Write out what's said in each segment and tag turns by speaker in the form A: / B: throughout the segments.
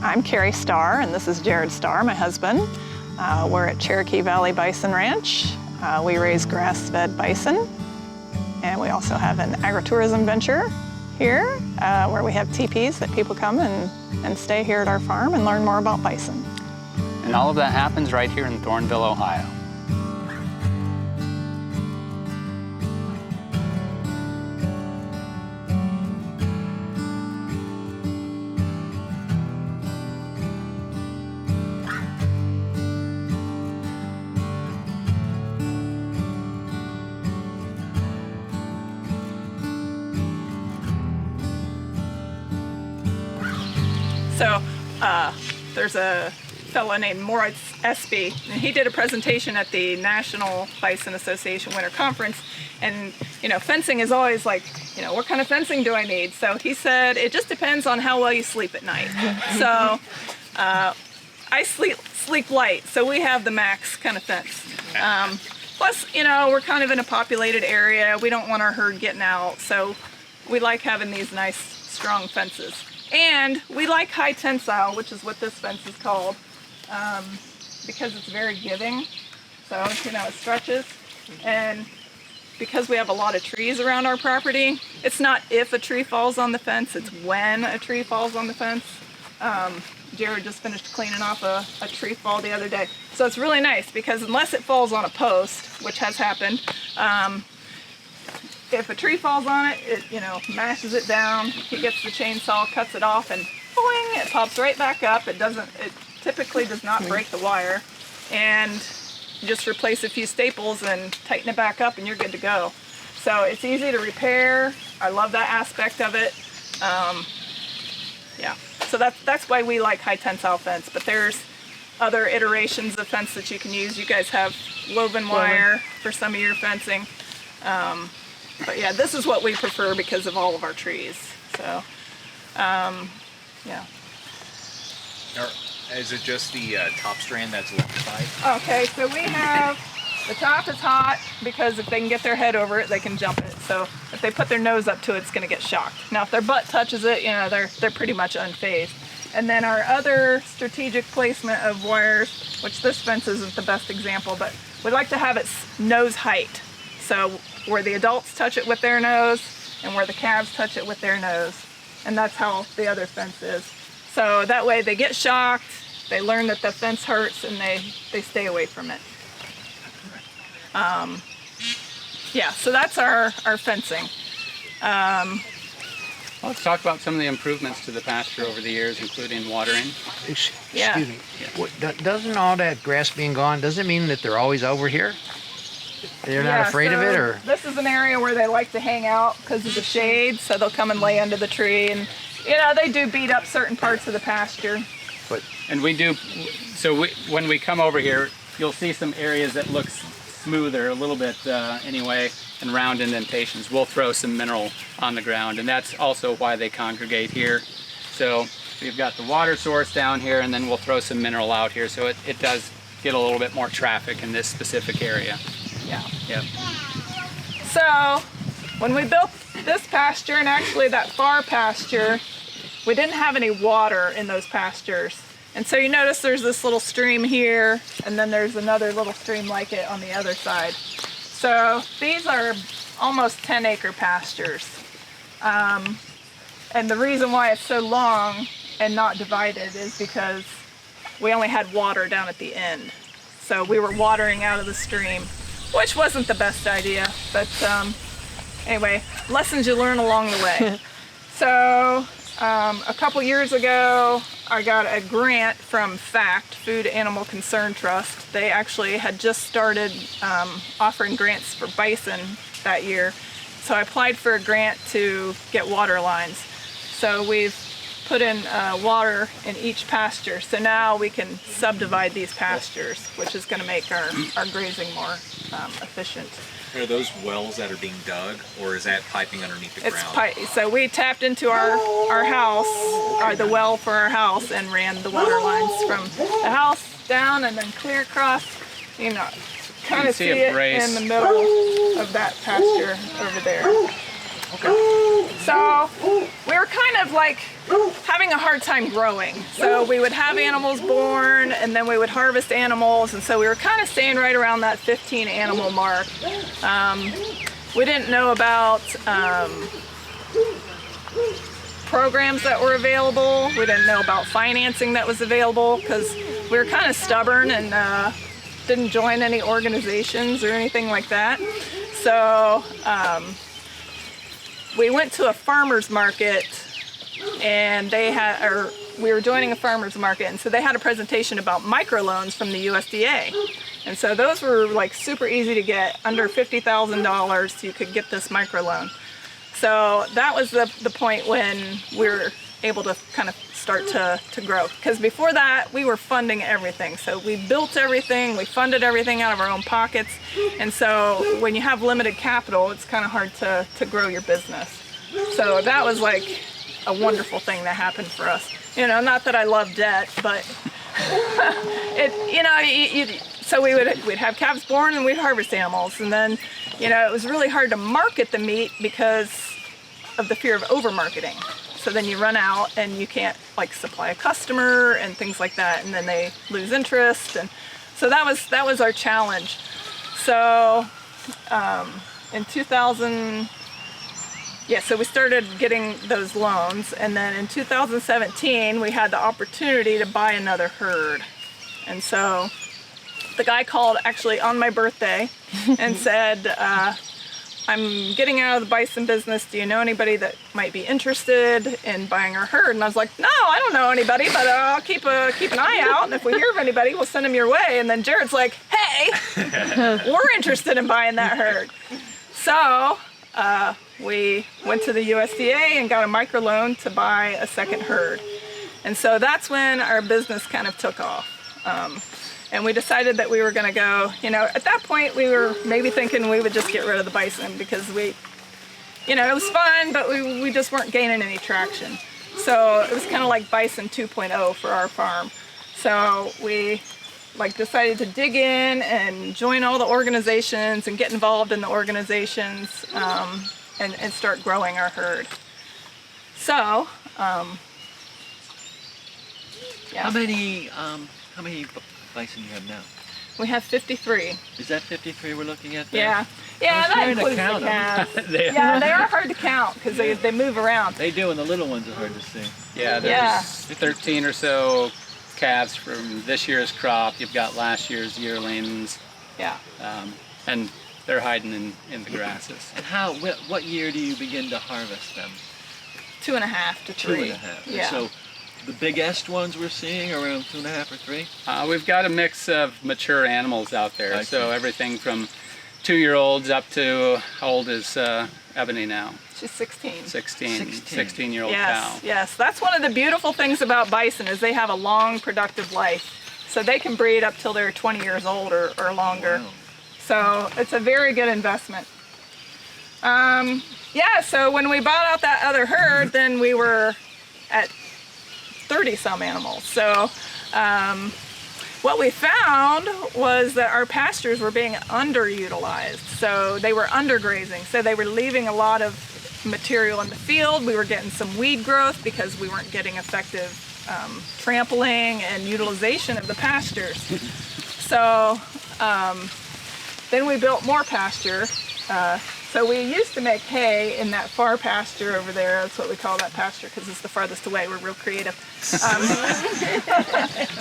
A: I'm Carrie Starr, and this is Jared Starr, my husband. We're at Cherokee Valley Bison Ranch. We raise grass-fed bison, and we also have an agritourism venture here where we have teepees that people come and stay here at our farm and learn more about bison.
B: And all of that happens right here in Thornville, Ohio.
A: So there's a fellow named Moritz Espy, and he did a presentation at the National Bison Association Winter Conference, and fencing is always like, what kind of fencing do I need? So he said it just depends on how well you sleep at night. So I sleep light, so we have the max kind of fence. Plus, we're kind of in a populated area. We don't want our herd getting out, so we like having these nice, strong fences. And we like high tensile, which is what this fence is called, because it's very giving. So, it stretches. And because we have a lot of trees around our property, it's not if a tree falls on the fence, it's when a tree falls on the fence. Jared just finished cleaning off a tree fall the other day. So it's really nice because unless it falls on a post, which has happened, if a tree falls on it, it mashes it down. He gets the chainsaw, cuts it off, and boing, it pops right back up. It typically does not break the wire. And you just replace a few staples and tighten it back up and you're good to go. So it's easy to repair. I love that aspect of it. Yeah, so that's why we like high tensile fence, but there's other iterations of fence that you can use. You guys have woven wire for some of your fencing. But yeah, this is what we prefer because of all of our trees. So, yeah.
C: Is it just the top strand that's alongside?
A: Okay, so we have, the top is hot because if they can get their head over it, they can jump it. So if they put their nose up to it, it's going to get shocked. Now if their butt touches it, they're pretty much unfazed. And then our other strategic placement of wires, which this fence isn't the best example, but we like to have it nose height. So where the adults touch it with their nose and where the calves touch it with their nose. And that's how the other fence is. So that way they get shocked, they learn that the fence hurts, and they stay away from it. Yeah, so that's our fencing.
B: Let's talk about some of the improvements to the pasture over the years, including watering.
D: Excuse
A: Yeah.
D: me. What, doesn't all that grass being gone, doesn't it mean that they're always over here? They're not afraid of it, or?
A: This is an area where they like to hang out because of the shade, so they'll come and lay under the tree, and they do beat up certain parts of the pasture.
B: And we do, when we come over here, you'll see some areas that look smoother a little bit anyway, and round indentations. We'll throw some mineral on the ground, and that's also why they congregate here. So we've got the water source down here, and then we'll throw some mineral out here, so it does get a little bit more traffic in this specific area.
A: Yeah.
B: Yep.
A: So when we built this pasture, and actually that far pasture, we didn't have any water in those pastures. And so you notice there's this little stream here, and then there's another little stream like it on the other side. So these are almost 10-acre pastures. And the reason why it's so long and not divided is because we only had water down at the end. So we were watering out of the stream, which wasn't the best idea, but anyway, lessons you learn along the way. So a couple years ago, I got a grant from FACT, Food Animal Concern Trust. They actually had just started offering grants for bison that year. So I applied for a grant to get water lines. So we've put in water in each pasture. So now we can subdivide these pastures, which is going to make our grazing more efficient.
C: Are those wells that are being dug, or is that piping underneath the ground?
A: So we tapped into our house, or the well for our house, and ran the water lines from the house down and then clear across. Kind of see it in the middle of that pasture over there. So we were kind of like having a hard time growing. So we would have animals born and then we would harvest animals, and so we were kind of staying right around that 15 animal mark. We didn't know about programs that were available. We didn't know about financing that was available because we were kind of stubborn and didn't join any organizations or anything like that. So we went to a farmer's market, and we were joining a farmer's market, and so they had a presentation about microloans from the USDA. And so those were like super easy to get, under $50,000 you could get this microloan. So that was the point when we were able to kind of start to grow. Because before that, we were funding everything. So we built everything, we funded everything out of our own pockets. And so when you have limited capital, it's kind of hard to grow your business. So that was like a wonderful thing that happened for us. You know, not that I love debt, but so we'd have calves born and we'd harvest animals. And then, you know, it was really hard to market the meat because of the fear of over-marketing. So then you run out and you can't like supply a customer and things like that, and then they lose interest. And so that was our challenge. So in 2000, so we started getting those loans, and then in 2017 we had the opportunity to buy another herd. And so the guy called actually on my birthday and said, I'm getting out of the bison business. Do you know anybody that might be interested in buying our herd? And I was like, no, I don't know anybody, but I'll keep an eye out. And if we hear of anybody, we'll send them your way. And then Jared's like, hey, we're interested in buying that herd. So we went to the USDA and got a microloan to buy a second herd. And so that's when our business kind of took off. And we decided that we were going to go, you know, at that point we were maybe thinking we would just get rid of the bison because it was fun, but we just weren't gaining any traction. So it was kind of like bison 2.0 for our farm. So we decided to dig in and join all the organizations and get involved in the organizations and start growing our herd. So,
E: How many bison you have now?
A: We have 53.
E: Is that 53 we're looking at there?
A: Yeah, that includes the calves. They are hard to count because they move around.
E: They do, and the little ones are hard to see.
B: Yeah, there's 13 or so calves from this year's crop. You've got last year's yearlings.
A: Yeah.
B: And they're hiding in the grasses.
E: And what year do you begin to harvest them?
A: 2.5 to 3.
E: 2.5.
A: Yeah.
E: So the biggest ones we're seeing are around 2.5 or 3?
B: We've got a mix of mature animals out there. So everything from 2-year-olds up to, how old is Ebony now?
A: She's 16.
B: 16-year-old cow.
A: Yes. That's one of the beautiful things about bison is they have a long, productive life. So they can breed up till they're 20 years old or longer.
E: Wow.
A: So it's a very good investment. So when we bought out that other herd, then we were at 30-some animals. So what we found was that our pastures were being underutilized. So they were undergrazing. So they were leaving a lot of material in the field. We were getting some weed growth because we weren't getting effective trampling and utilization of the pastures. So then we built more pasture. So we used to make hay in that far pasture over there. That's what we call that pasture because it's the farthest away. We're real creative.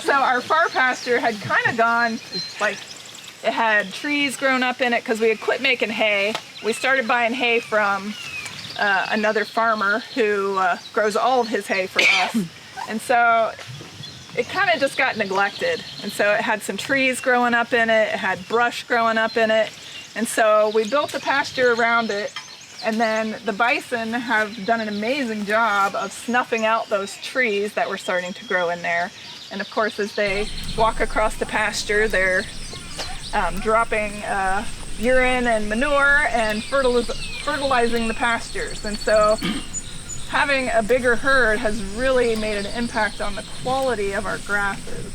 A: So our far pasture had kind of gone, it had trees grown up in it because we had quit making hay. We started buying hay from another farmer who grows all of his hay for us. And so it kind of just got neglected. And so it had some trees growing up in it. It had brush growing up in it. And so we built the pasture around it, and then the bison have done an amazing job of snuffing out those trees that were starting to grow in there. And of course, as they walk across the pasture, they're dropping urine and manure and fertilizing the pastures. And so having a bigger herd has really made an impact on the quality of our grasses.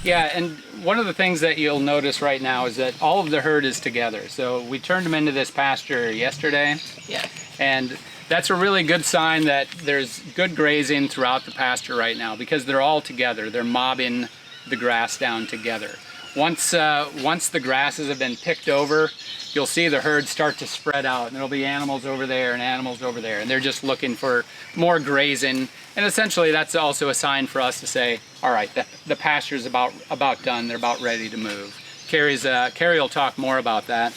B: Yeah, and one of the things that you'll notice right now is that all of the herd is together. So we turned them into this pasture yesterday.
A: Yeah.
B: And that's a really good sign that there's good grazing throughout the pasture right now because they're all together. They're mobbing the grass down together. Once the grasses have been picked over, you'll see the herd start to spread out, and there'll be animals over there and animals over there, and they're just looking for more grazing. And essentially that's also a sign for us to say, all right, the pasture's about done, they're about ready to move. Carrie will talk more about that.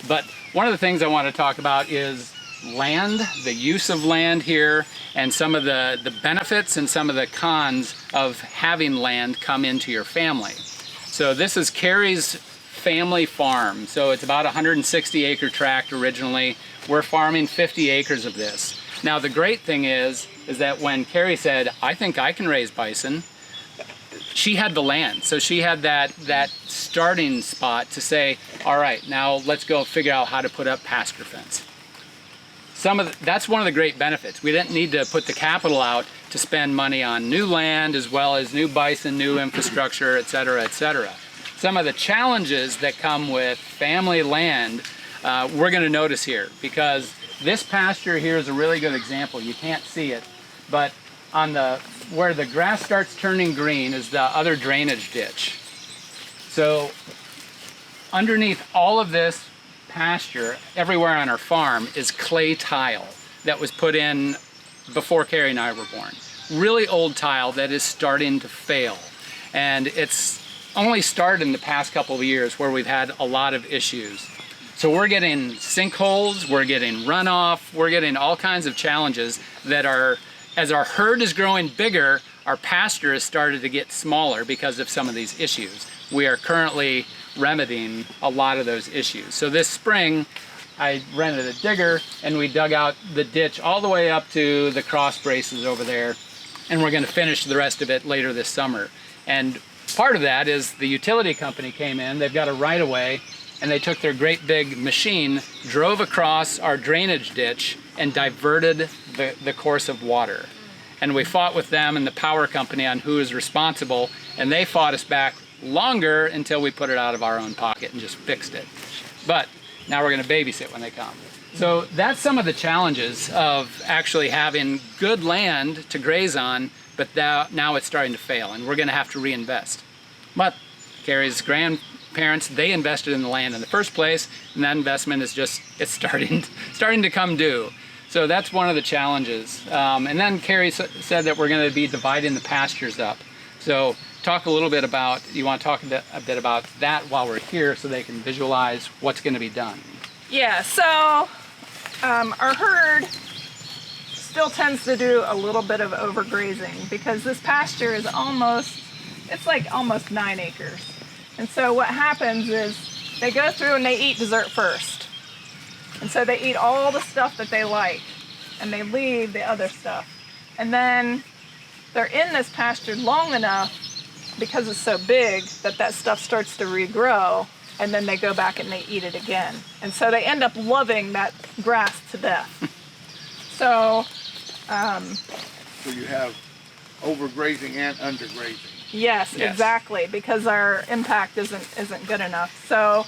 B: But one of the things I want to talk about is land, the use of land here, and some of the benefits and some of the cons of having land come into your family. So this is Carrie's family farm. So it's about a 160-acre tract originally. We're farming 50 acres of this. Now the great thing is that when Carrie said, I think I can raise bison, she had the land. So she had that starting spot to say, all right, now let's go figure out how to put up pasture fence. That's one of the great benefits. We didn't need to put the capital out to spend money on new land as well as new bison, new infrastructure, et cetera, et cetera. Some of the challenges that come with family land, we're going to notice here because this pasture here is a really good example. You can't see it, but on where the grass starts turning green is the other drainage ditch. So underneath all of this pasture, everywhere on our farm, is clay tile that was put in before Carrie and I were born. Really old tile that is starting to fail. And it's only started in the past couple of years where we've had a lot of issues. So we're getting sinkholes, we're getting runoff, we're getting all kinds of challenges that are, as our herd is growing bigger, our pasture has started to get smaller because of some of these issues. We are currently remedying a lot of those issues. So this spring, I rented a digger and we dug out the ditch all the way up to the cross braces over there, and we're going to finish the rest of it later this summer. And part of that is the utility company came in, they've got a right-of-way, and they took their great big machine, drove across our drainage ditch, and diverted the course of water. And we fought with them and the power company on who is responsible, and they fought us back longer until we put it out of our own pocket and just fixed it. But now we're going to babysit when they come. So that's some of the challenges of actually having good land to graze on, but now it's starting to fail, and we're going to have to reinvest. But Carrie's grandparents, they invested in the land in the first place, and that investment is it's starting to come due. So that's one of the challenges. And then Carrie said that we're going to be dividing the pastures up. So talk a little bit about, you want to talk a bit about that while we're here so they can visualize what's going to be done.
A: Yeah, so our herd still tends to do a little bit of overgrazing because this pasture is almost 9 acres. And so what happens is they go through and they eat dessert first. And so they eat all the stuff that they like and they leave the other stuff. And then they're in this pasture long enough because it's so big that stuff starts to regrow, and then they go back and they eat it again. And so they end up loving that grass to death. So
F: you have overgrazing and undergrazing.
A: Yes, exactly, because our impact isn't good enough. So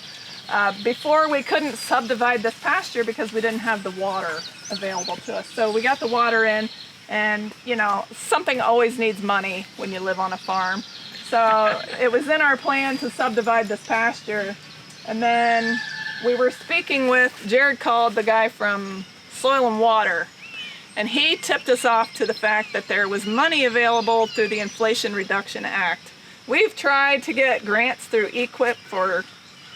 A: before we couldn't subdivide this pasture because we didn't have the water available to us. So we got the water in, and you know, something always needs money when you live on a farm. So it was in our plan to subdivide this pasture, and then we were speaking with, Jared called the guy from Soil and Water, and he tipped us off to the fact that there was money available through the Inflation Reduction Act. We've tried to get grants through EQIP for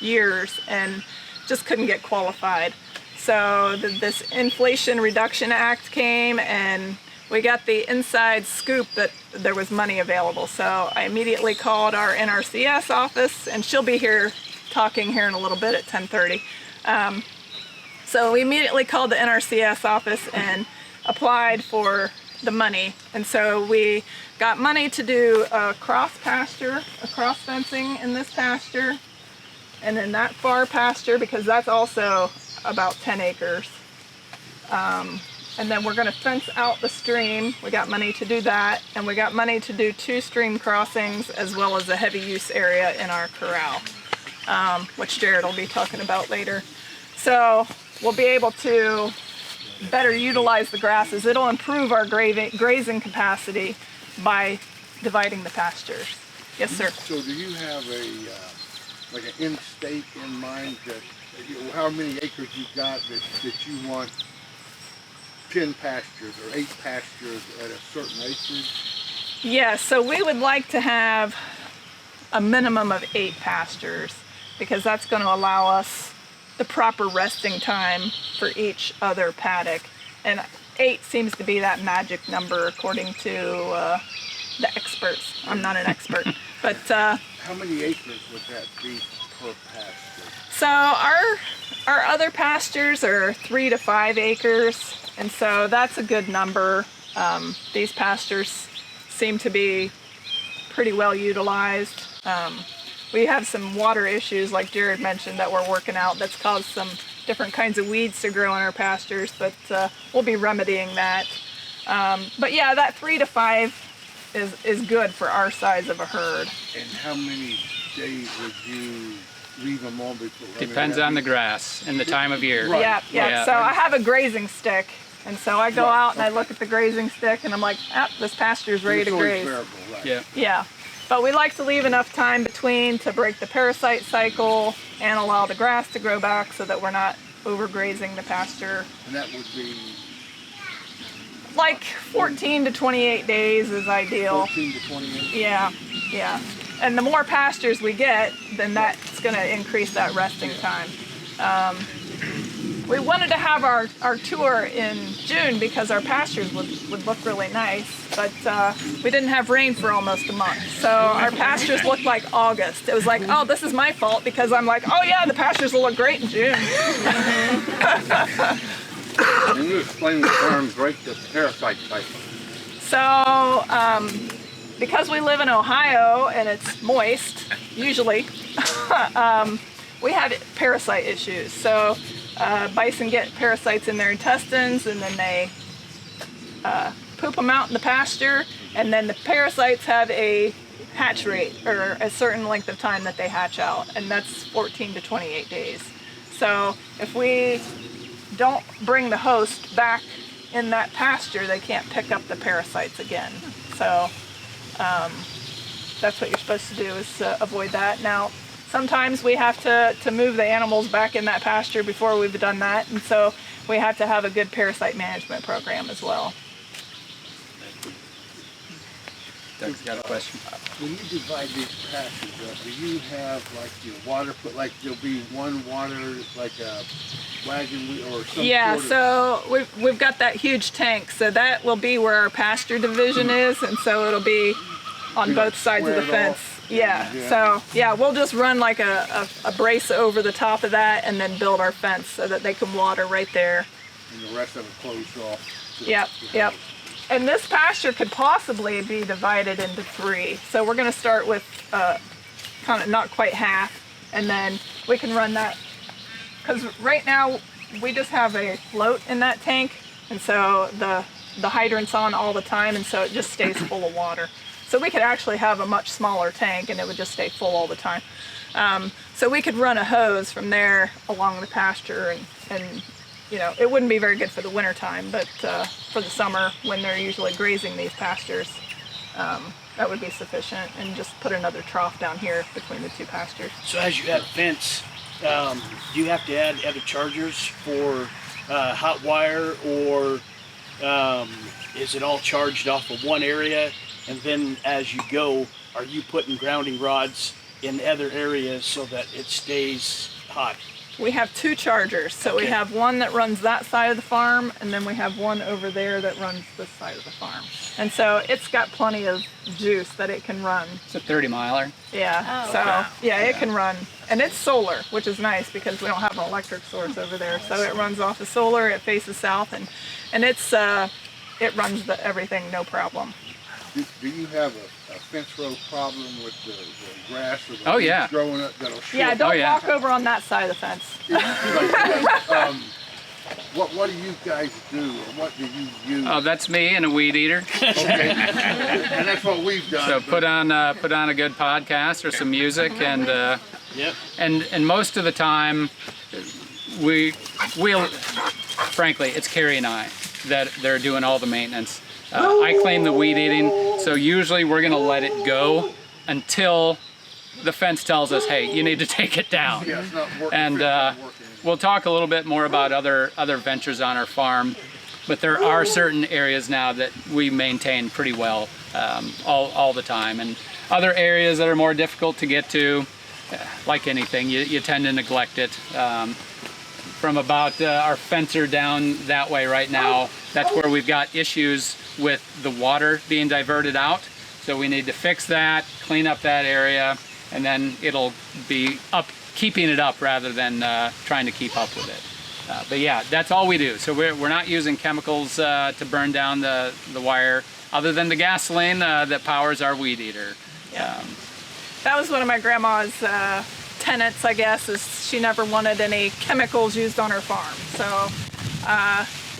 A: years and just couldn't get qualified. So this Inflation Reduction Act came and we got the inside scoop that there was money available. So I immediately called our NRCS office, and she'll be here talking here in a little bit at 10:30. So we immediately called the NRCS office and applied for the money. And so we got money to do a cross pasture, a cross fencing in this pasture, and in that far pasture, because that's also about 10 acres. And then we're gonna fence out the stream. We got money to do that. And we got money to do 2 stream crossings as well as a heavy use area in our corral, which Jared will be talking about later. So we'll be able to better utilize the grasses. It'll improve our grazing capacity by dividing the pastures. Yes, sir.
F: So do you have like an end state in mind that how many acres you've got that you want 10 pastures or 8 pastures at a certain acreage?
A: Yeah, so we would like to have a minimum of 8 pastures because that's going to allow us the proper resting time for each other paddock. And 8 seems to be that magic number according to the experts. I'm not an expert, but
F: how many acres would that be per pasture?
A: So our other pastures are 3 to 5 acres, and so that's a good number. These pastures seem to be pretty well utilized. We have some water issues, like Jared mentioned, that we're working out that's caused some different kinds of weeds to grow in our pastures, but we'll be remedying that. But yeah, that 3 to 5 is good for our size of a herd.
F: And how many days would you leave them on before?
B: Depends on the grass and the time of year.
F: Right.
A: Yeah. So I have a grazing stick, and so I go out and I look at the grazing stick and I'm like, this pasture's ready to graze.
F: Variable, right?
B: Yeah.
A: Yeah. But we like to leave enough time between to break the parasite cycle and allow the grass to grow back so that we're not overgrazing the pasture.
F: And that would be
A: Like 14 to 28 days is ideal.
F: 14 to 28?
A: Yeah. And the more pastures we get, then that's going to increase that resting time. We wanted to have our tour in June because our pastures would look really nice, but we didn't have rain for almost a month. So our pastures looked like August. It was like, oh, this is my fault because I'm like, oh yeah, the pastures will look great in June.
F: Can you explain the term break the parasite cycle?
A: So, because we live in Ohio and it's moist, usually, we have parasite issues. So, bison get parasites in their intestines and then they poop them out in the pasture, and then the parasites have a hatch rate or a certain length of time that they hatch out, and that's 14 to 28 days. So, if we don't bring the host back in that pasture, they can't pick up the parasites again. So that's what you're supposed to do, is avoid that. Now, sometimes we have to move the animals back in that pasture before we've done that, and so we have to have a good parasite management program as well.
B: Doug's got a question.
F: When you divide these pastures up, do you have like your water put, like there'll be one water, like a wagon wheel or something?
A: Yeah, so we've got that huge tank, so that will be where our pasture division is, and so it'll be on both sides of the fence. Yeah, so yeah, we'll just run like a brace over the top of that and then build our fence so that they can water right there.
F: And the rest of it closed off.
A: Yep. And this pasture could possibly be divided into 3. So we're going to start with kind of not quite half, and then we can run that, because right now we just have a float in that tank, and so the hydrant's on all the time, and so it just stays full of water. So we could actually have a much smaller tank and it would just stay full all the time. So we could run a hose from there along the pasture, and you know, it wouldn't be very good for the winter time, but for the summer when they're usually grazing these pastures, that would be sufficient, and just put another trough down here between the 2 pastures.
G: So as you add fence, do you have to add other chargers for hot wire, or is it all charged off of one area? And then as you go, are you putting grounding rods in other areas so that it stays hot?
A: We have 2 chargers. So we have one that runs that side of the farm, and then we have one over there that runs this side of the farm. And so it's got plenty of juice that it can run.
B: It's a 30-miler.
A: Yeah, it can run. And it's solar, which is nice because we don't have an electric source over there. So it runs off the solar, it faces south, and it's it runs everything no problem.
F: Do you have a fence row problem with the grass or the
B: weeds
F: growing up that'll shift?
A: Yeah, don't walk over on that side of the fence.
F: What do you guys do, or what do you use?
B: Oh, that's me and a weed eater.
F: Okay. And that's what we've done.
B: So put on a good podcast or some music, and
G: Yep.
B: and most of the time, we'll frankly, it's Carrie and I that they're doing all the maintenance. I claim the weed eating, so usually we're gonna let it go until the fence tells us, hey, you need to take it down.
F: Yeah, it's not working.
B: And
F: It's not working.
B: we'll talk a little bit more about other ventures on our farm, but there are certain areas now that we maintain pretty well all the time, and other areas that are more difficult to get to, like anything, you tend to neglect it. From about our fencer down that way right now, that's where we've got issues with the water being diverted out. So we need to fix that, clean up that area, and then it'll be keeping it up rather than trying to keep up with it. But yeah, that's all we do. So we're not using chemicals to burn down the wire, other than the gasoline that powers our weed eater.
A: Yeah. That was one of my grandma's tenets, I guess, is she never wanted any chemicals used on her farm. So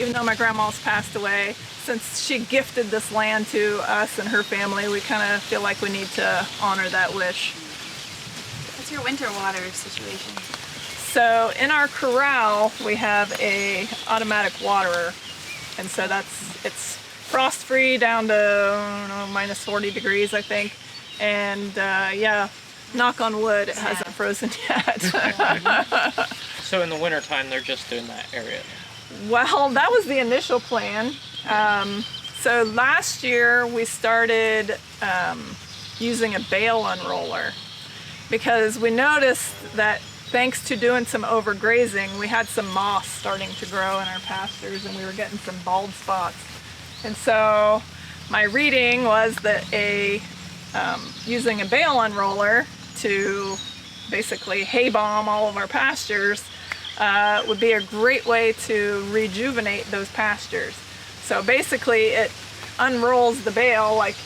A: even though my grandma's passed away, since she gifted this land to us and her family, we kind of feel like we need to honor that wish.
H: What's your winter water situation?
A: So in our corral, we have a automatic waterer, and so it's frost-free down to, I don't know, minus 40 degrees, I think. And yeah, knock on wood, it hasn't frozen yet.
I: So in the wintertime, they're just doing that area?
A: Well, that was the initial plan. So last year we started using a bale unroller because we noticed that thanks to doing some overgrazing, we had some moss starting to grow in our pastures, and we were getting some bald spots. And so my reading was that using a bale unroller to basically hay bomb all of our pastures would be a great way to rejuvenate those pastures. So basically it unrolls the bale like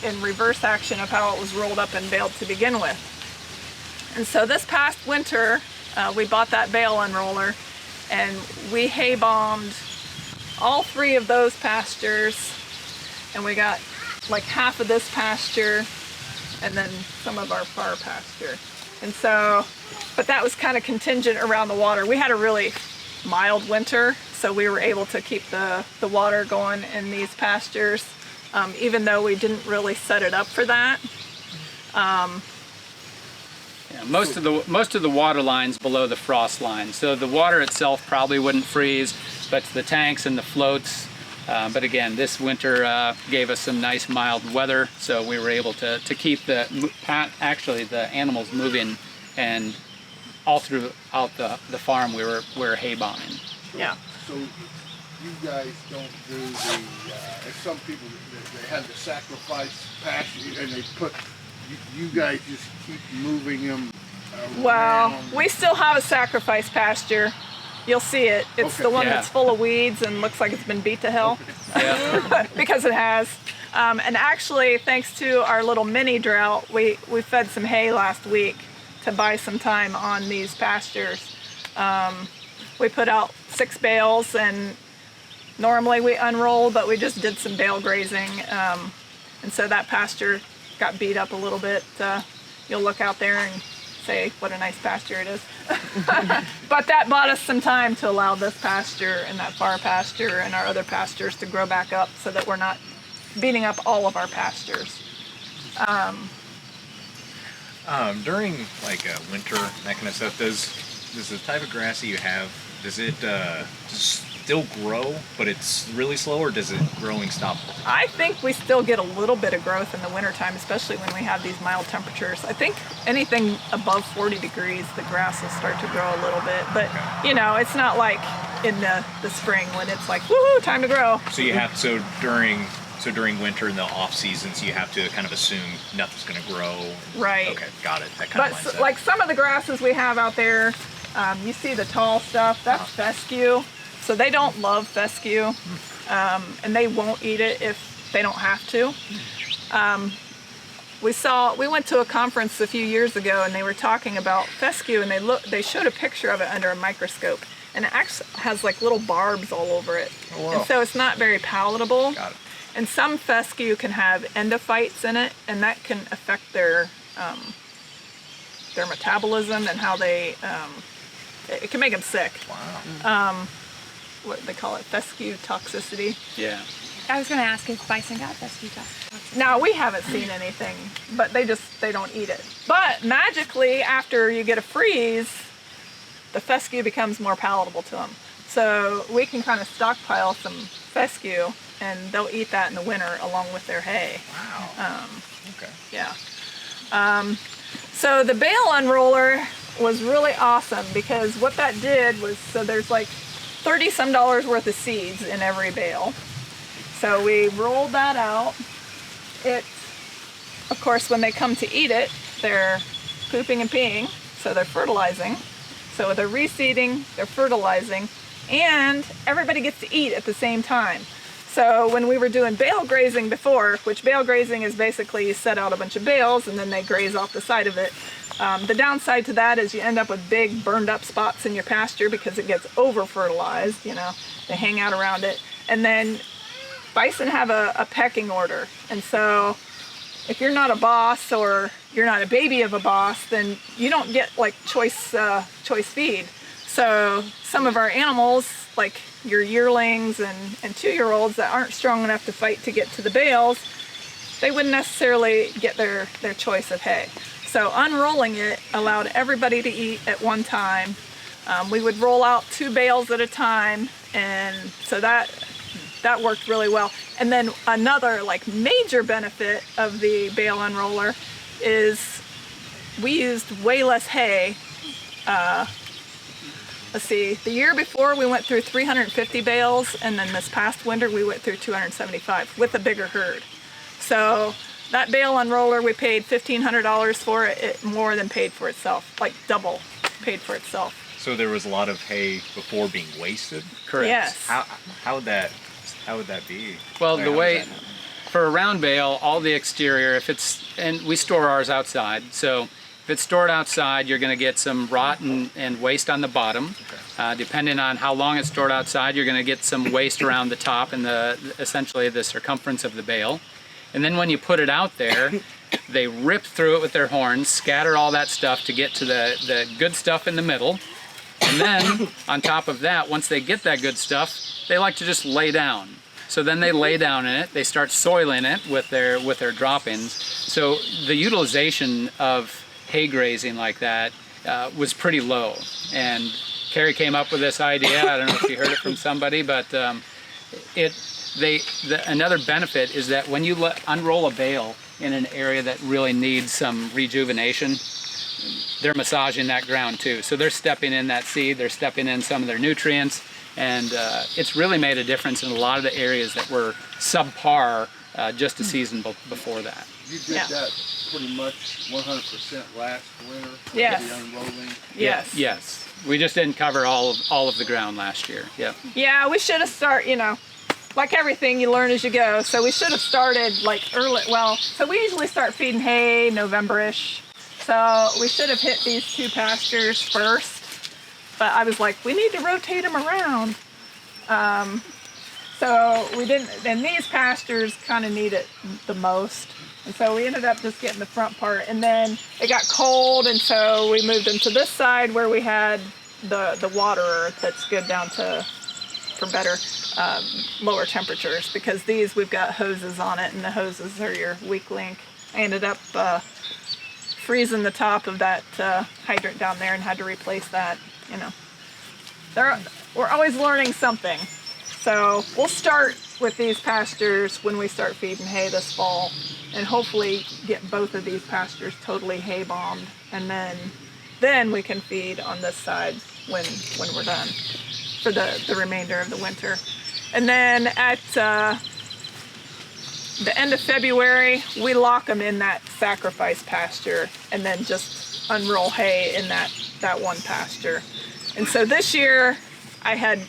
A: in reverse action of how it was rolled up and baled to begin with. And so this past winter we bought that bale unroller, and we hay bombed all 3 of those pastures, and we got like half of this pasture and then some of our far pasture. And so, but that was kind of contingent around the water. We had a really mild winter, so we were able to keep the water going in these pastures, even though we didn't really set it up for that.
B: Yeah, most of the water line's below the frost line, so the water itself probably wouldn't freeze, but the tanks and the floats. But again, this winter gave us some nice mild weather, so we were able to keep the animals moving, and all throughout the farm we were hay bombing.
A: Yeah.
F: So you guys don't do as some people, they have the sacrifice pasture, and they put, you guys just keep moving them around.
A: Well, we still have a sacrifice pasture. You'll see it. It's the one that's full of weeds and looks like it's been beat to hell. Yeah. Because it has. And actually, thanks to our little mini drought, we fed some hay last week to buy some time on these pastures. We put out 6 bales, and normally we unroll, but we just did some bale grazing. And so that pasture got beat up a little bit. You'll look out there and say what a nice pasture it is. But that bought us some time to allow this pasture and that far pasture and our other pastures to grow back up, so that we're not beating up all of our pastures.
C: During like winter, that kind of stuff, does the type of grass that you have, does it still grow, but it's really slow, or does it growing stop?
A: I think we still get a little bit of growth in the wintertime, especially when we have these mild temperatures. I think anything above 40 degrees, the grass will start to grow a little bit. But, you know, it's not like in the spring when it's like, woohoo, time to grow.
C: So you have, during winter in the off seasons, you have to kind of assume nothing's going to grow.
A: Right.
C: Okay, got it. That kind of mindset.
A: But like some of the grasses we have out there, you see the tall stuff, that's fescue. So they don't love fescue, and they won't eat it if they don't have to. We went to a conference a few years ago, and they were talking about fescue, and they showed a picture of it under a microscope, and it actually has like little barbs all over it.
C: Oh, wow.
A: And so it's not very palatable.
C: Got it.
A: And some fescue can have endophytes in it, and that can affect their metabolism and how they, it can make them sick.
C: Wow.
A: What they call it, fescue toxicity.
B: Yeah.
H: I was going to ask if bison got fescue toxicity.
A: Now, we haven't seen anything, but they don't eat it. But magically, after you get a freeze, the fescue becomes more palatable to them. So we can kind of stockpile some fescue, and they'll eat that in the winter along with their hay.
C: Wow. Okay.
A: Yeah. So the bale unroller was really awesome because what that did was, so there's like $30 some worth of seeds in every bale. So we rolled that out. It, of course, when they come to eat it, they're pooping and peeing, so they're fertilizing. So they're reseeding, they're fertilizing, and everybody gets to eat at the same time. So when we were doing bale grazing before, which bale grazing is basically you set out a bunch of bales and then they graze off the side of it. The downside to that is you end up with big burned up spots in your pasture because it gets over fertilized, you know, they hang out around it. And then bison have a pecking order. And so if you're not a boss or you're not a baby of a boss, then you don't get like choice feed. So some of our animals, like your yearlings and 2-year-olds that aren't strong enough to fight to get to the bales, they wouldn't necessarily get their choice of hay. So unrolling it allowed everybody to eat at one time. We would roll out 2 bales at a time, and so that worked really well. And then another like major benefit of the bale unroller is we used way less hay. Let's see, the year before we went through 350 bales, and then this past winter we went through 275 with a bigger herd. So that bale unroller, we paid $1,500 for it. It more than paid for itself, like double paid for itself.
C: So there was a lot of hay before being wasted?
B: Correct.
A: Yes.
C: How would that be?
B: Well,
C: Like,
B: the
C: how
B: way,
C: does that happen?
B: for a round bale, all the exterior, and we store ours outside, so if it's stored outside, you're going to get some rot and waste on the bottom. Depending on how long it's stored outside, you're going to get some waste around the top and essentially the circumference of the bale. And then when you put it out there, they rip through it with their horns, scatter all that stuff to get to the good stuff in the middle. And then on top of that, once they get that good stuff, they like to just lay down. So then they lay down in it, they start soiling it with their droppings. So the utilization of hay grazing like that was pretty low. And Carrie came up with this idea. I don't know if you heard it from somebody, but another benefit is that when you unroll a bale in an area that really needs some rejuvenation, they're massaging that ground too. So they're stepping in that seed, they're stepping in some of their nutrients, and it's really made a difference in a lot of the areas that were subpar just a season before that.
F: You did that pretty much 100% last winter?
A: Yes.
F: The unrolling?
A: Yes.
B: Yes. We just didn't cover all of the ground last year. Yep.
A: Yeah, we should have started, you know, like everything, you learn as you go. So we should have started like early. Well, so we usually start feeding hay November-ish. So we should have hit these 2 pastures first. But I was like, we need to rotate them around. So we didn't, and these pastures kind of need it the most. And so we ended up just getting the front part. And then it got cold, and so we moved them to this side where we had the water that's good down to, for better, lower temperatures. Because these, we've got hoses on it, and the hoses are your weak link. I ended up freezing the top of that hydrant down there and had to replace that, you know. We're always learning something. So we'll start with these pastures when we start feeding hay this fall, and hopefully get both of these pastures totally hay bombed, and then we can feed on this side when we're done for the remainder of the winter. And then at the end of February, we lock them in that sacrifice pasture and then just unroll hay in that one pasture. And so this year I had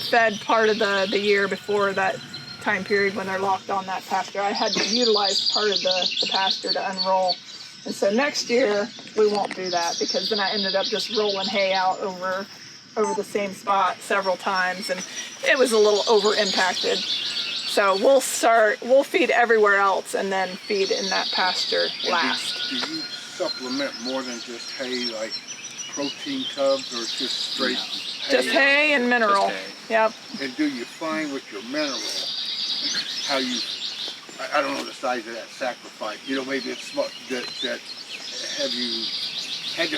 A: fed part of the year before that time period when they're locked on that pasture. I had utilized part of the pasture to unroll. And so next year we won't do that, because then I ended up just rolling hay out over over the same spot several times, and it was a little over impacted. So we'll feed everywhere else and then feed in that pasture last.
F: Do you supplement more than just hay, like protein tubs, or just straight hay?
A: Just hay and mineral.
B: Just hay.
A: Yep.
F: And do you find with your mineral how you, I don't know the size of that sacrifice, you know, maybe it's small, that have you had to,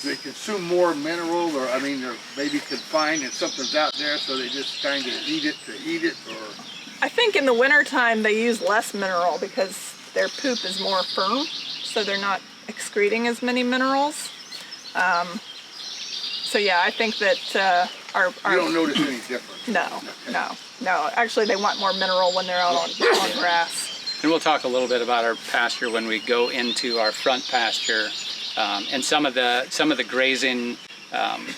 F: do they consume more mineral, or I mean, they're maybe confined and something's out there so they just kind of eat it to eat it, or?
A: I think in the wintertime they use less mineral because their poop is more firm, so they're not excreting as many minerals. So yeah, I think that our
F: You don't notice any difference?
A: No. Actually, they want more mineral when they're out on grass.
B: And we'll talk a little bit about our pasture when we go into our front pasture, and some of the grazing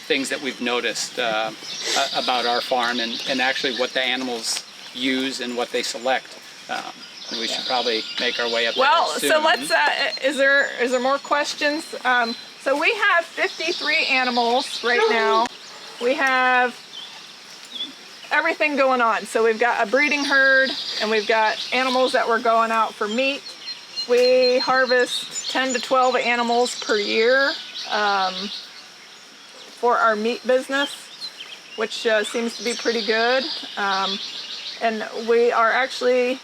B: things that we've noticed about our farm, and actually what the animals use and what they select. And we should probably make our way up there soon.
A: So let's. Is there more questions? So we have 53 animals right now. We have everything going on. So we've got a breeding herd, and we've got animals that we're going out for meat. We harvest 10 to 12 animals per year for our meat business, which seems to be pretty good. And we are actually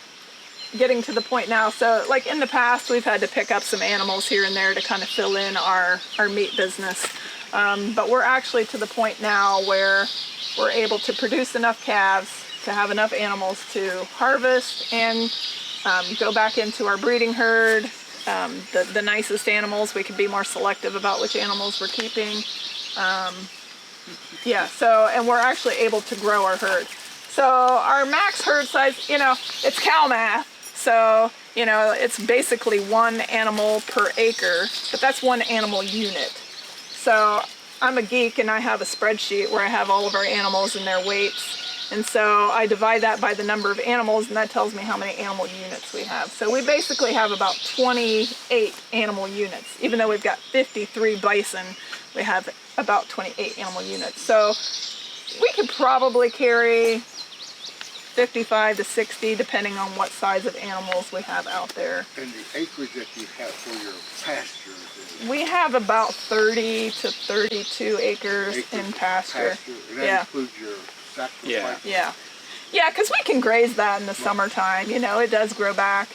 A: getting to the point now, so like in the past we've had to pick up some animals here and there to kind of fill in our meat business, but we're actually to the point now where we're able to produce enough calves to have enough animals to harvest and go back into our breeding herd. The nicest animals, we can be more selective about which animals we're keeping. And we're actually able to grow our herd. So our max herd size, it's cow math. So, it's basically one animal per acre, but that's one animal unit. So I'm a geek and I have a spreadsheet where I have all of our animals and their weights. And so I divide that by the number of animals, and that tells me how many animal units we have. So we basically have about 28 animal units. Even though we've got 53 bison, we have about 28 animal units. So we could probably carry 55 to 60, depending on what size of animals we have out there.
F: And the acreage that you have for your pastures?
A: We have about 30 to 32 acres in pasture.
F: And that includes your sacrifice?
A: Yeah, because we can graze that in the summertime. It does grow back.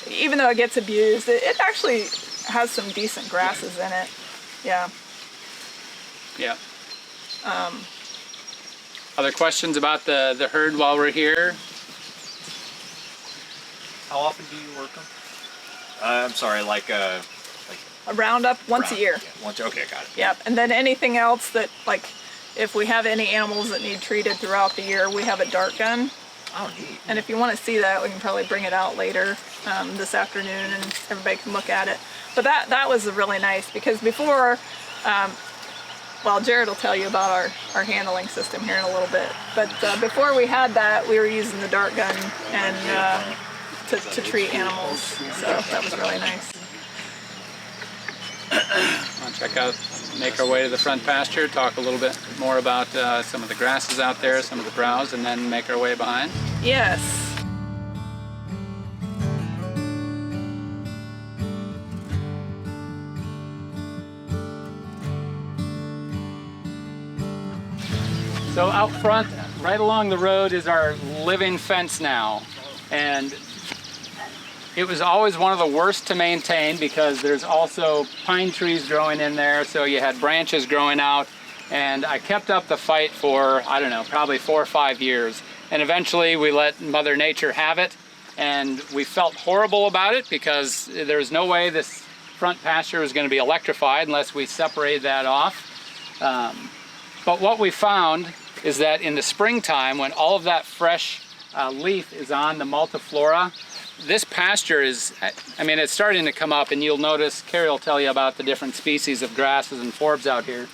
A: Even though it gets abused, it actually has some decent grasses in it. Yeah.
B: Other questions about the herd while we're here?
C: How often do you work them? I'm sorry, like
A: a roundup once a year.
C: Yeah, once. Okay, got it.
A: Yep, and then anything else that, like, if we have any animals that need treated throughout the year, we have a dart gun.
C: Oh, neat.
A: And if you want to see that, we can probably bring it out later this afternoon, and everybody can look at it. But that was really nice, because before, Jared will tell you about our handling system here in a little bit. But before we had that, we were using the dart gun and to treat animals. So that was really nice.
B: I'll check out, make our way to the front pasture, talk a little bit more about some of the grasses out there, some of the browse, and then make our way behind.
A: Yes.
B: So out front, right along the road, is our living fence now. And it was always one of the worst to maintain because there's also pine trees growing in there, so you had branches growing out. And I kept up the fight for, I don't know, probably 4 or 5 years. And eventually we let Mother Nature have it. And we felt horrible about it because there's no way this front pasture was going to be electrified unless we separated that off. But what we found is that in the springtime, when all of that fresh leaf is on the multiflora, this pasture is, it's starting to come up, and you'll notice, Carrie will tell you about the different species of grasses and forbs out here,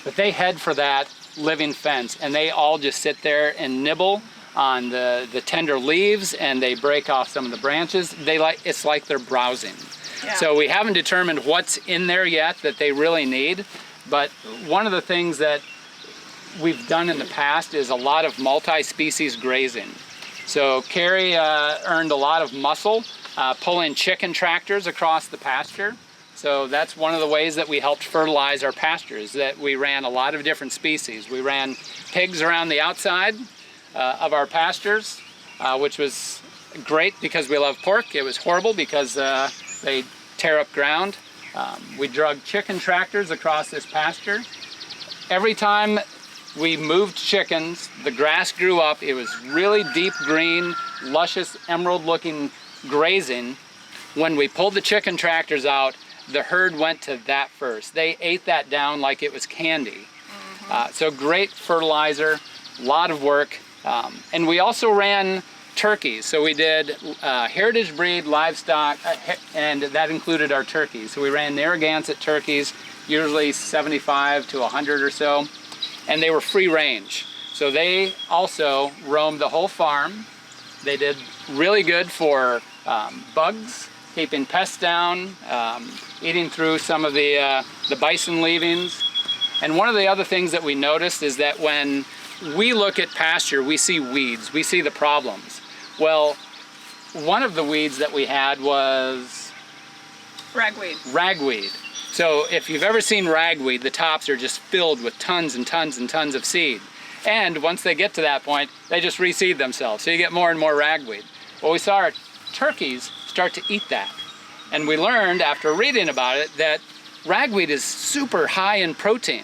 B: but they head for that living fence, and they all just sit there and nibble on the tender leaves, and they break off some of the branches. It's like they're browsing. Yeah. So we haven't determined what's in there yet that they really need, but one of the things that we've done in the past is a lot of multi-species grazing. So Carrie earned a lot of muscle pulling chicken tractors across the pasture. So that's one of the ways that we helped fertilize our pastures, that we ran a lot of different species. We ran pigs around the outside of our pastures, which was great because we love pork. It was horrible because they tear up ground. We drug chicken tractors across this pasture. Every time we moved chickens, the grass grew up. It was really deep green, luscious, emerald-looking grazing. When we pulled the chicken tractors out, the herd went to that first. They ate that down like it was candy. So great fertilizer, a lot of work. And we also ran turkeys. So we did heritage breed livestock, and that included our turkeys. So we ran Narragansett turkeys, usually 75 to 100 or so, and they were free range. So they also roamed the whole farm. They did really good for bugs, keeping pests down, eating through some of the bison leavings. And one of the other things that we noticed is that when we look at pasture, we see weeds, we see the problems. Well, one of the weeds that we had was
A: Ragweed.
B: Ragweed. So if you've ever seen ragweed, the tops are just filled with tons and tons and tons of seed. And once they get to that point, they just reseed themselves. So you get more and more ragweed. Well, we saw our turkeys start to eat that. And we learned after reading about it that ragweed is super high in protein.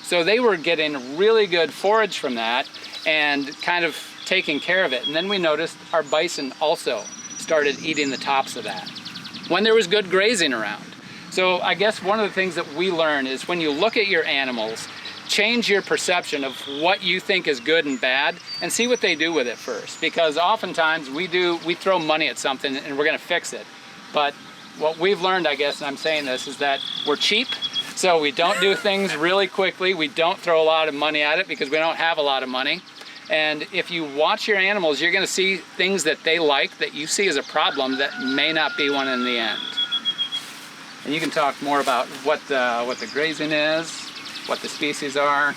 B: So they were getting really good forage from that and kind of taking care of it. And then we noticed our bison also started eating the tops of that when there was good grazing around. So I guess one of the things that we learn is when you look at your animals, change your perception of what you think is good and bad and see what they do with it first. Because oftentimes we throw money at something and we're gonna fix it. But what we've learned, I guess, and I'm saying this, is that we're cheap. So we don't do things really quickly. We don't throw a lot of money at it because we don't have a lot of money. And if you watch your animals, you're gonna see things that they like that you see as a problem that may not be one in the end. And you can talk more about what the grazing is, what the species are.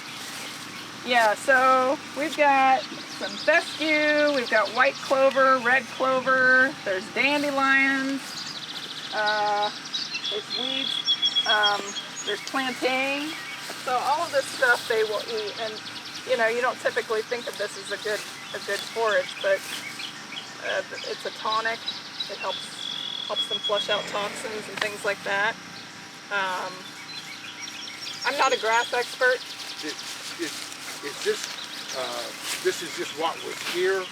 A: Yeah, so we've got some fescue, we've got white clover, red clover, there's dandelions, there's weeds, there's plantain. So all of this stuff they will eat, and you know, you don't typically think of this as a good forage, but it's a tonic. It helps them flush out toxins and things like that. I'm not a grass expert.
F: This is just what was here,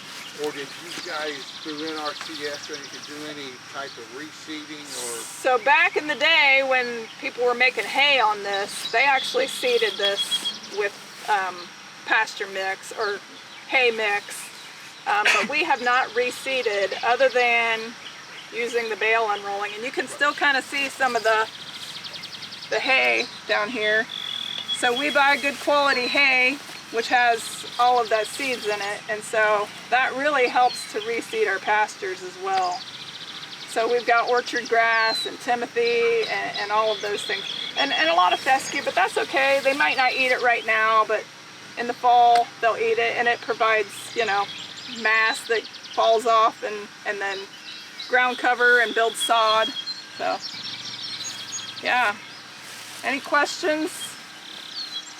F: or did you guys through NRCS or anything do any type of reseeding or?
A: So back in the day when people were making hay on this, they actually seeded this with pasture mix or hay mix, but we have not reseeded other than using the bale unrolling, and you can still kind of see some of the hay down here. So we buy good quality hay which has all of that seeds in it, and so that really helps to reseed our pastures as well. So we've got orchard grass and timothy and all of those things, and a lot of fescue, but that's okay. They might not eat it right now, but in the fall they'll eat it, and it provides, you know, mass that falls off and then ground cover and builds sod. So yeah, any questions?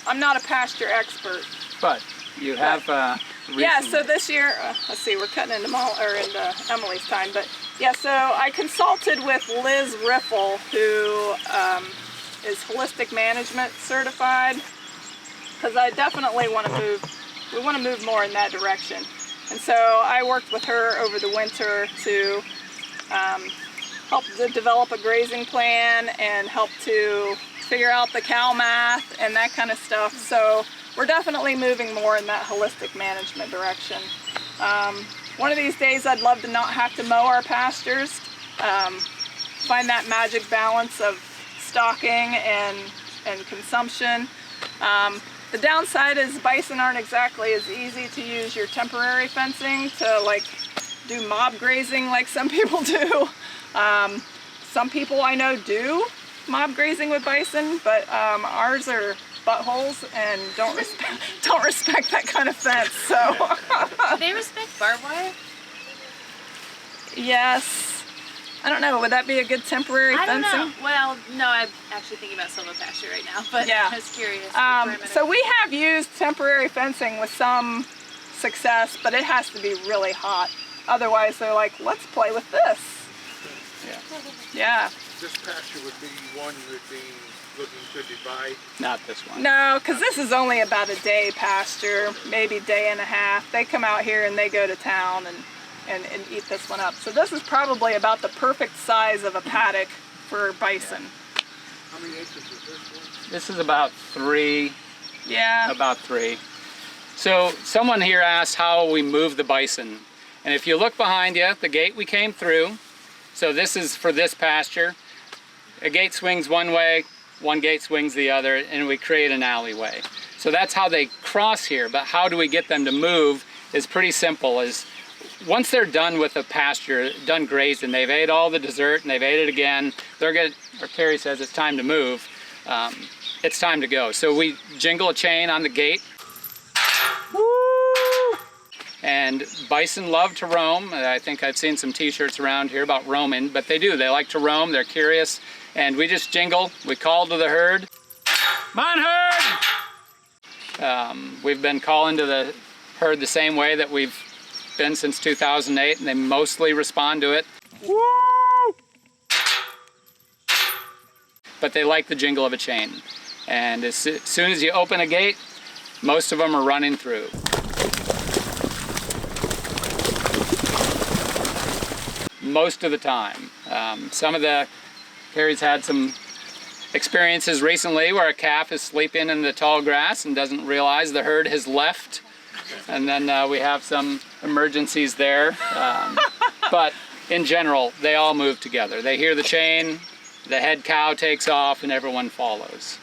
A: I'm not a pasture expert,
B: but you have
A: yeah. So this year, let's see, we're cutting into Emily's time, but yeah. So I consulted with Liz Riffle, who is holistic management certified, because I definitely want to move. We want to move more in that direction, and so I worked with her over the winter to help to develop a grazing plan and help to figure out the cow math and that kind of stuff. So we're definitely moving more in that holistic management direction. One of these days I'd love to not have to mow our pastures, find that magic balance of stocking and consumption. The downside is bison aren't exactly as easy to use your temporary fencing to like do mob grazing like some people do. Some people I know do mob grazing with bison, but ours are buttholes and don't respect that kind of fence. So
H: Do they respect barbed wire?
A: yes. I don't know, would that be a good temporary
H: I don't
A: fencing?
H: know. Well, no, I'm actually thinking about silvopasture right now, but
A: Yeah.
H: I was curious.
A: So we have used temporary fencing with some success, but it has to be really hot. Otherwise they're like, let's play with this. Yeah.
F: This pasture would be one you would be looking to divide.
B: Not this one.
A: No, because this is only about a day pasture, maybe day and a half. They come out here and they go to town and eat this one up. So this is probably about the perfect size of a paddock for bison.
F: How many acres is this one?
B: This is about 3.
A: Yeah.
B: About 3. So someone here asked how we move the bison. And if you look behind you, the gate we came through, so this is for this pasture. A gate swings one way, one gate swings the other, and we create an alleyway. So that's how they cross here, but how do we get them to move is pretty simple. Once they're done with the pasture, done grazing, they've ate all the dessert and they've ate it again, they're good, or Carrie says it's time to move, it's time to go. So we jingle a chain on the gate. Woo! And bison love to roam. I think I've seen some t-shirts around here about roaming, but they do. They like to roam, they're curious, and we just jingle, we call to the herd. Come on, herd! We've been calling to the herd the same way that we've been since 2008, and they mostly respond to it. Woo! But they like the jingle of a chain. And as soon as you open a gate, most of them are running through. Most of the time. Carrie's had some experiences recently where a calf is sleeping in the tall grass and doesn't realize the herd has left. And then we have some emergencies there. But in general, they all move together. They hear the chain, the head cow takes off, and everyone follows.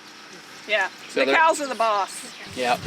A: Yeah,
B: So
A: the cows are the boss.
B: Yep.